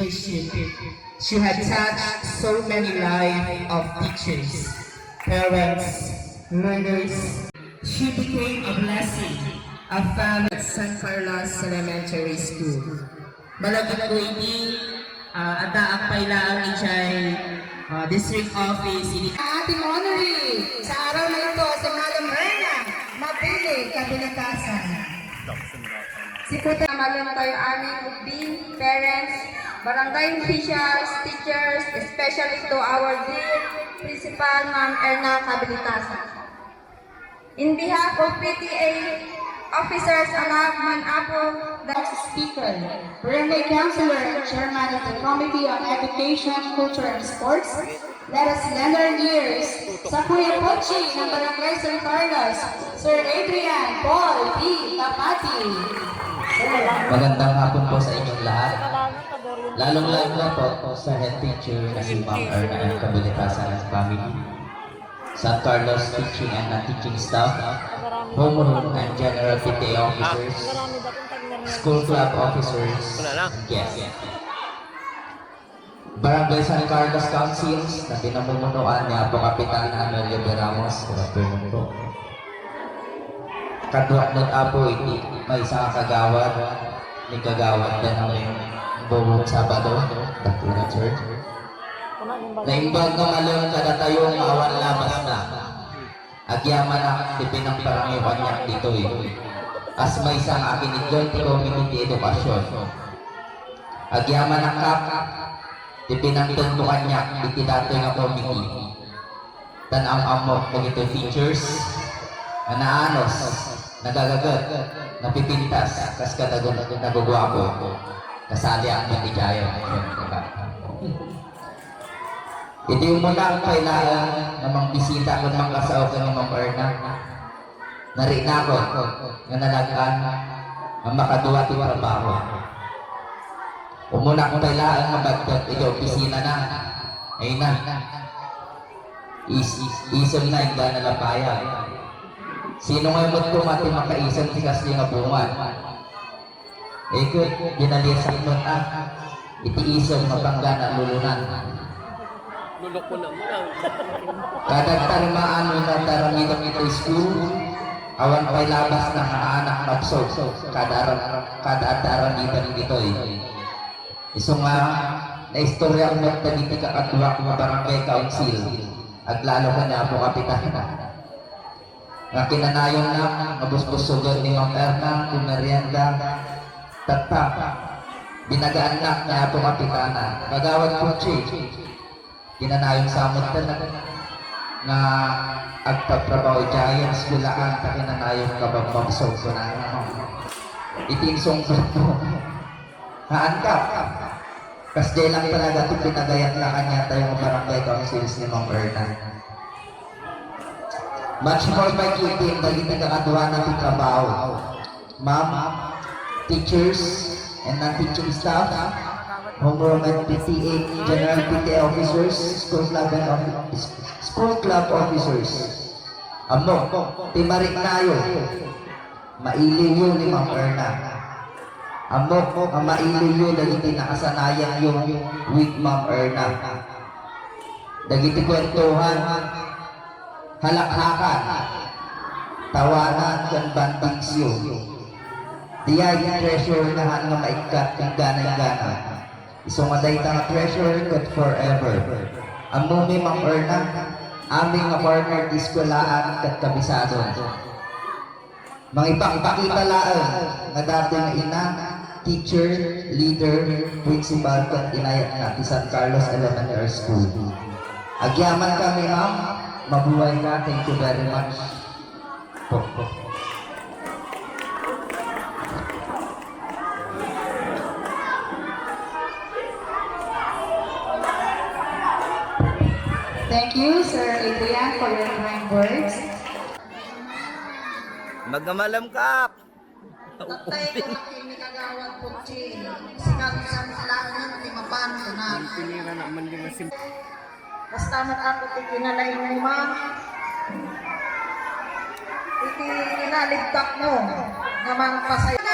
leadership. She had touched so many lives of teachers, parents, learners. She became a blessing, a family at San Carlos Elementary School. Malagit ko ini ada ang pailaang ijay district office. Ating honoree sa araw na ito si Madam Rena Mabili Kabilitasan. Si Puta Malam tayo aming be parents, barangay officials, teachers, especially to our dear Principal Ma'am Erna Kabilitasan. In behalf of PTA officers, anak man ako, the speaker, barangay councilor, and chairman of the Committee on Education, Culture, and Sports, let us lend our ears sa Kuya Pochi ng Barangay San Carlos, Sir Adrian Paul P. Kapati. Magandang hapon po sa inyong lahat. Lalong-lalo na po sa head teacher na si Ma'am Erna Kabilitasan and family, San Carlos teaching and non-teaching staff, homeroom and general PTA officers, school club officers, and guests. Barangay San Carlos Councils na pinamumunuan niya po Kapitan Amelio de Ramos, po. Kadwat apo iti may isang kagawad ni kagawad din ang buong Sabado dati na church naimbag ng alam kada tayong awan labas na agyaman na tipinang parangiwan niya dito as may isang akin ni Joint Community Education agyaman na kap tipinang tuntukan niya iti dati nga committee tanam-amok kung ito features anaanos nagagagat, napipintas, kas nagugwapo, kasali ang matijayo. Ito yung muna ang kailangan na mga bisita kung mga kasaw ka ni Ma'am Erna. Nariin ako na nalagaan ang makaduwa at trabaho. Umuna kung kailangan mabagdag, ito opisina na. Ayun na. Isang na yung nalapaya. Sino nga mo ito mati makaisan tikas nga bungan? Ikot, ginalisan mo itiisang mapanggana lulunan. Lulok mo na mo lang. Kada tarmaan mo na taramidang ito school, awan pa'y labas na anak magsog. Kada taramidang ito Iso nga, na istorya mo na dito kakatuwa ng barangay council. At lalo ka na po kapitan nga kinanayon na mabusbusugan ni Ma'am Erna, kumerienda, tatap, binagaan na niya po kapitana. Magawad po kinanayon sa amot na agtatrabaho giants gulaan ta kinanayon kabagbamsog ko na itinsong ko po. Haangkap. Kasi lang talaga ito pinagayat na kanya tayong barangay councils ni Ma'am Erna. Much more by kitin dahil nagkakatuwa ng trabaho. Ma'am, teachers and non-teaching staff, homeroom and PTA, general PTA officers, school club officers. Amo, timarik tayo. Mailiw yun ni Ma'am Erna. Amo, mailiw yun dahil tinakasanayan yung with Ma'am Erna. Dahil kwentuhan, halakhakan, tawanan, kan bantigsyo. Diyay treasure na nga maikat kang gana-gana. Isumaday ta treasure kat forever. Amumi Ma'am Erna, aming nga partner di eskwelahan kat kabisado. Mangipakita laan nga dating ina, teacher, leader, principal kat inayat na ti San Carlos Elementary School. Agyaman kami ma'am, mabuhay ka. Thank you very much. Thank you, Sir Adrian, for your kind words. Magamalam ka! Tatay ko na kinigagawad po sikat sa langit ni mapano na. Pinira naman yung sim... Basta ako tikinalay mo ma. Itinaligtak mo. Namang pasay na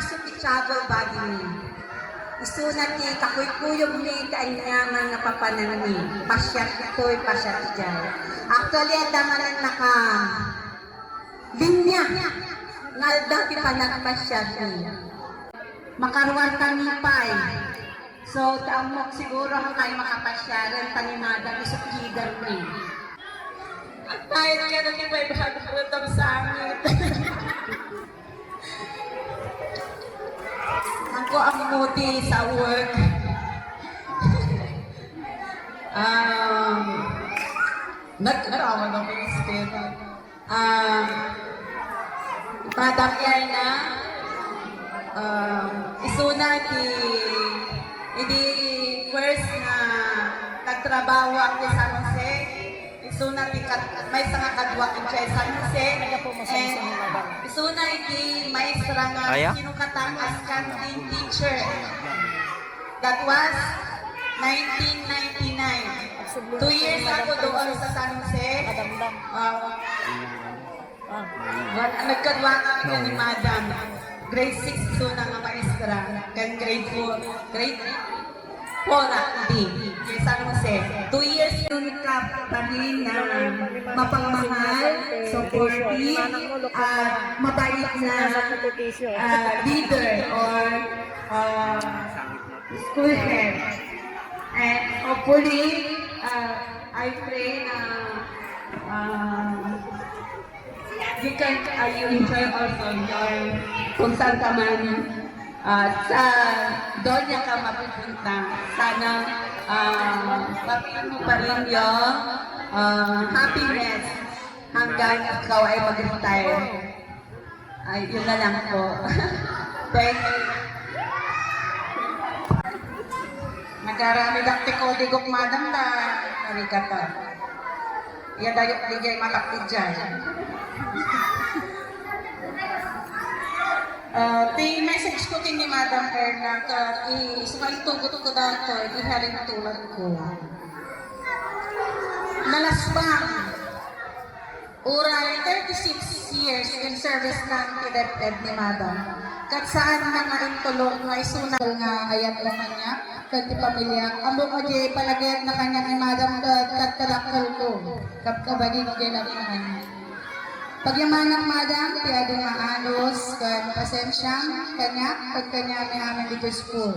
isukitsabal bagi. Isunat ti kakuy-kuyog ni kaanyaman nga papanani. Pasyat to'y pasyat dyan. Actually, at damanan naka linya nga dati pa nagpasyat ni. Makaruan kami pa'y. So, taong siguro kung kayo makapasyaran, panimada, isukligan ni. Tayo na yan ang may bagutang sa amin. Ako ang moody sa work. Nagkaraman ako yung step. Madam Erna, isuna hindi first na nagtrabaho ako sa San Jose. Isuna may sa kadwa ko sa San Jose. And isuna hindi maestra nga sinukatang as canteen teacher. That was 1999. 2 years ako doon sa San Jose. Nagkadwa kami ni Madam. Grade 6 so nga maestra. Kan grade 4. Grade 4 hindi. San Jose. 2 years yun ka pa rin na mapangmahal, supportive, at mabait na leader or school head. And hopefully, I pray na you enjoy also your kung saan ka man sa doon niya ka mapupunta. Sana mapin mo pa rin yung happiness hanggang ikaw ay mag-retire. Ay, yun na lang po. Thank you. Nagarami dakti ko digok madam na narikata. Iya dayok digay makapit dyan. Message ko din ni Madam Erna ka isumalitugot ko dato, iharing tulad ko. Malasbang, uray 36 years in service ng PDEP ni Madam. Kat saan mga intulog nga isunal nga ayat lang niya, kat di pamilya. Amo ko di palagayat na kanya ni Madam kat kalakal ko, kat kabagin ko lang kanya. Pagyaman ng Madam, piyado maanos, kan pasensya, kanya, pag kanya may amin dito school.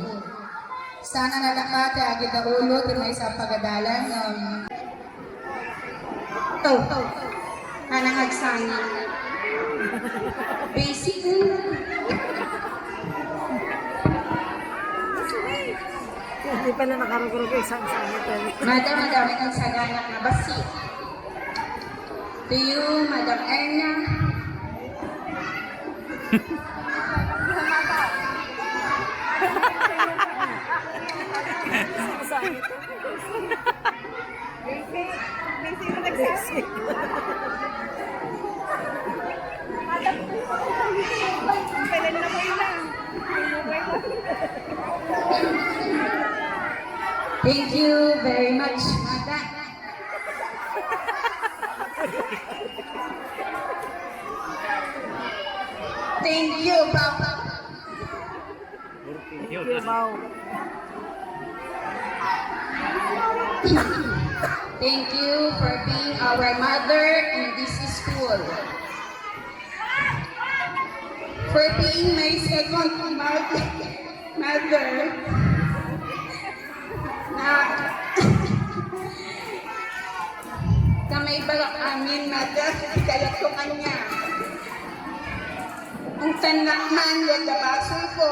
Sana nalakat, agad na ulo, may sa pagadalan. Anang agsana. Basic. Hindi pa na nakarugurog isang sanit. Madam, madami kang sagana na basi. To you, Madam Erna. Thank you very much, Madam. Thank you, Papa. Thank you for being our mother in this school. For being my second mother. Kamay balak amin, mother, kaya ko kanya. Ang tanakman, yung nabaso ko.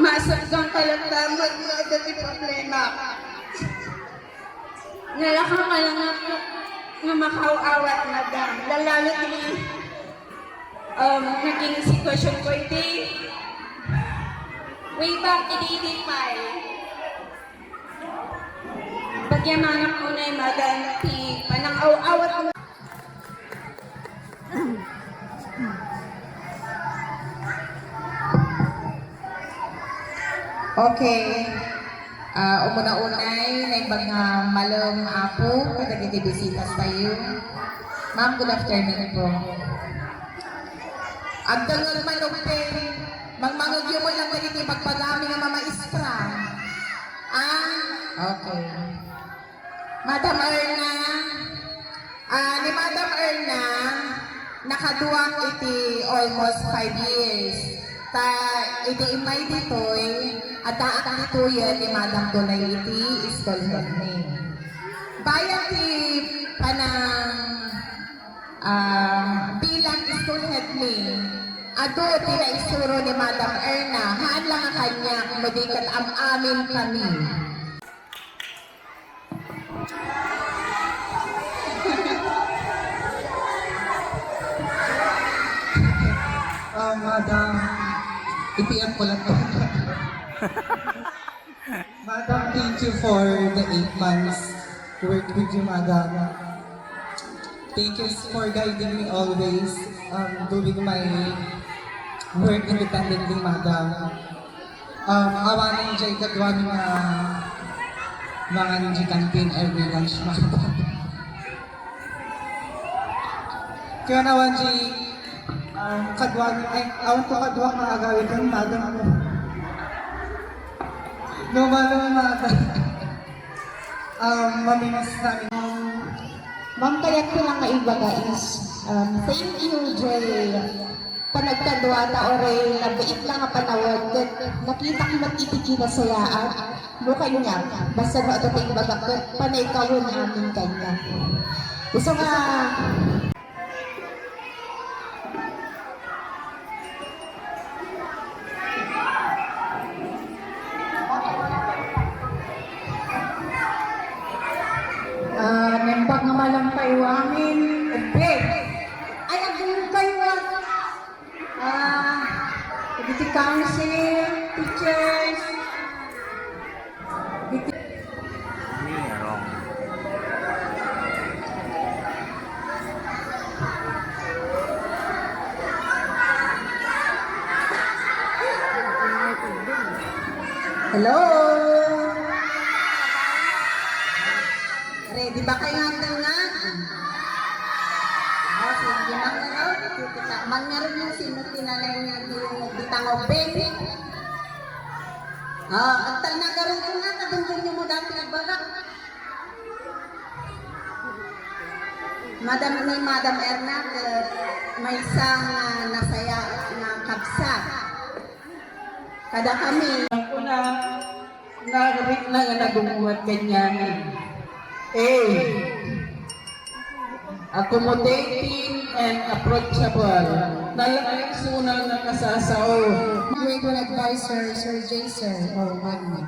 Masagdang kalamdaman mo at yung problema. Nalakang ka lang nga makaw-awat, madam. Lalo ini naging sitwasyon ko, hindi. Way back, i-identify. Pagyamanap ko na yung madam, panang awat mo. Okay. Umuna-unay na ibang malong apo, kada bisita tayo. Ma'am, good afternoon po. Agdang nga manupin, magmangagyo mo lang ganito pagpagami ng mga maestra. Okay. Madam Erna, ni Madam Erna, nakaduwang iti almost 5 years. Iti imay dito'y, at taak dito yan ni Madam Dunay iti school head name. Bayan ti panang bilang school head name, ado tinaisuro ni Madam Erna, haan lang ang kanya, madikat amin kami. Madam, ipiyam ko lang to. Madam, thank you for the 8 months work with you, Madam. Thank you for guiding me always, doing my work independently, Madam. Awanan dyan katwa ni mga ninja campaign every lunch, Madam. Kaya naman dyan, kadwa, awan ko kadwa mga agawin ko, Madam. No, Madam. Mamimas namin. Ma'am, kaya ko lang maibaga is, thank you, Jay. Panagkadwa ta oray, nabait lang ang panawag. Nakita ko mag-itiki na sayaan. Mukha niya, basta na ito tayo baga, panay kawin namin kanya. Gusto nga, nembag nga malang paiwamin. Okay. Ay, ang paiwag. Dito council, teachers. Merong. Hello. Ready ba kayo hanggang nga? Sige, mangyari yung sinutinalay niya yung bitang baby. At nagaroon ko nga, kadunggan niyo mo dati nagbagak. Madam Erna, may isang nasaya na kabsa. Kada kami. Ako na, nagamit na nga nagumuhat kanyanin. Accommodating and approachable. Nalakayang sunang nakasasao. Grade 1 advisor, Sir Jason. Oh, Magni.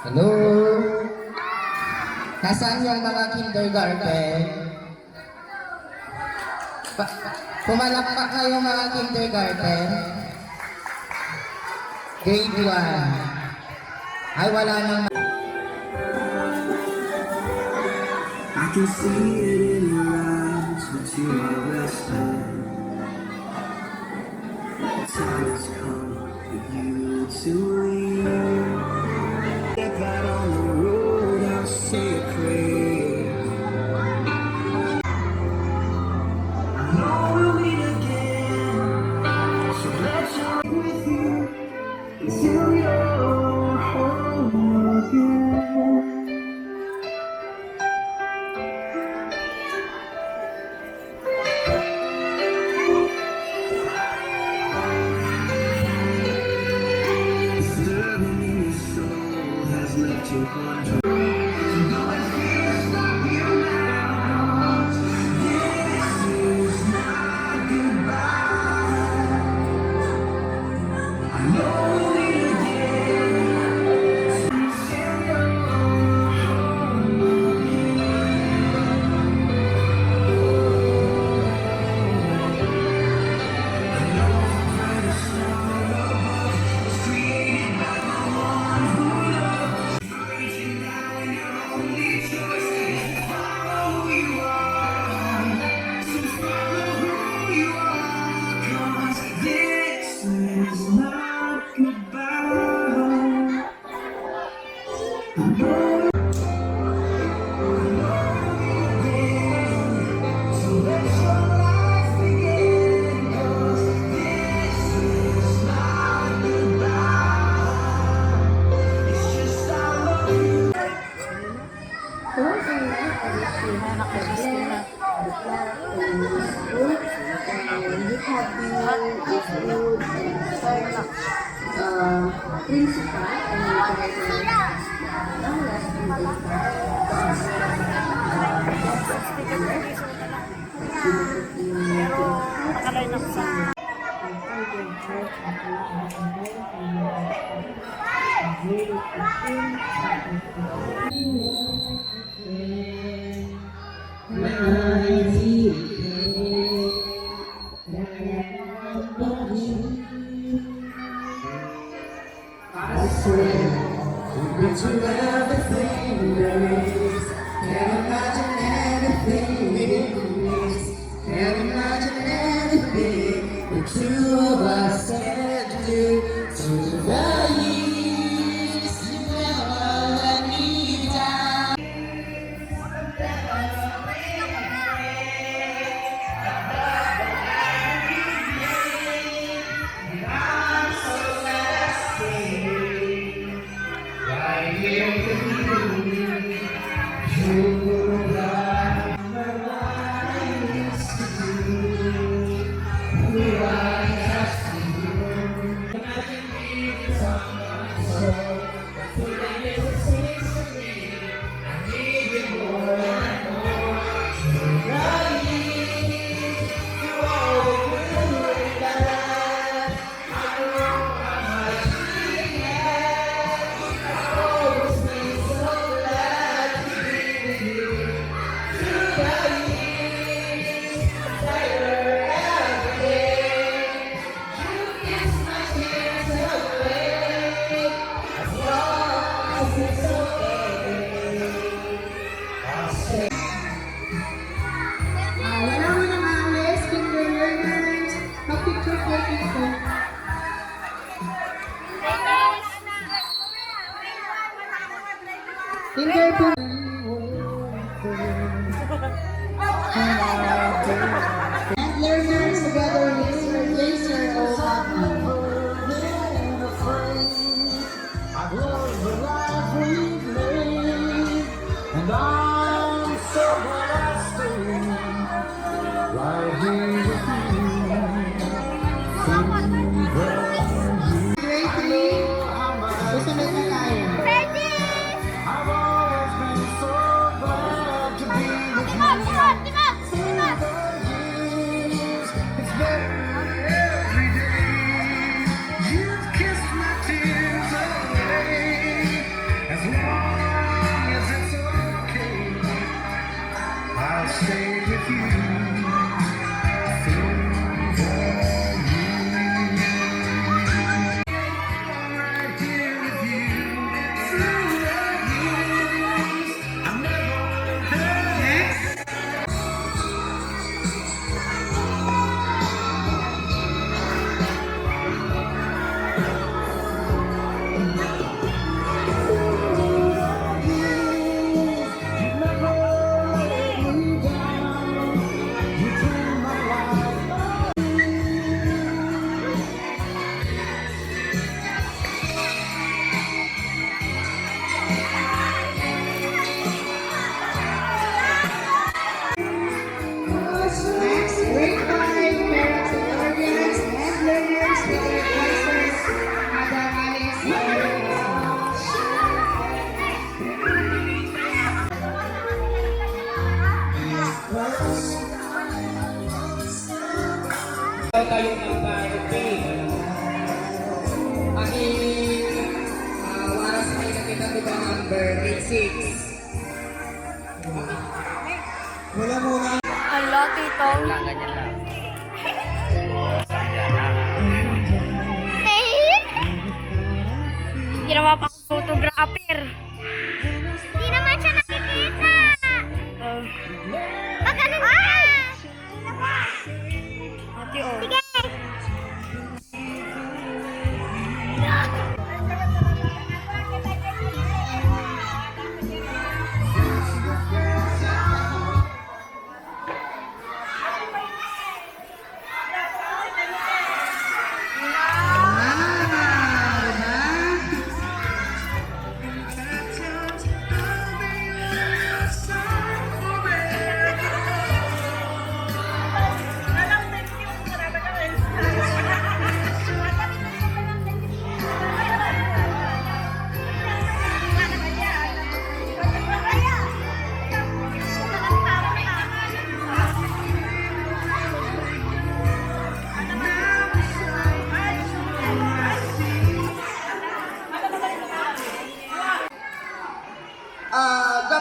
Hello? Nasaan yung mga kindergarten? Pumalakpak kayo mga kindergarten. Grade 1. Ay, wala nang... I can see it in your eyes, but you are resting. The time has come for you to leave. Step out on the road, I'll say a prayer. I know we'll meet again, so let's walk with you until you're home again. You wonder. No one can stop you now. This is not goodbye. I know we'll meet again. Until you're home again. I know the brightest star above was created by the one who loves. This is not goodbye. I know. So let your life begin. Nakaline up sa... Wala mo nang alis, finger learners. Mag-picture taking po. Finger po. And learners together with laser o And I'm so glad I stay right here with you. Grade 3. Susunod na tayo. I've always been so glad to be with you. It's better every day. You've kissed my tears away. As long as it's okay, I'll stay with you. Right here with you through the years. I'm never hurt. Next, grade 5, parents and guardians and learners with their advisors, Madam Alice Moreno. Tayo ng birthday. Waras na kita diba number 86. Hello, Tito. Ginawa pa akong photographer. Di naman siya nakikita. Magkano ba? Ate, oh. Sige.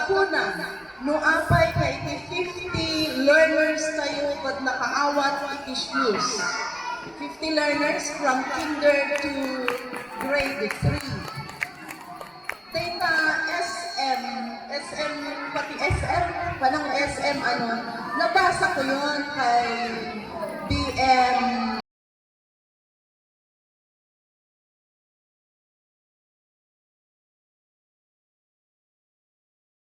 kapuna, no apay kay 50 learners tayo pag nakaawat iti schools. 50 learners from kinder to grade 3. Data SM, pati SM, panang SM nabasa ko yun kay BM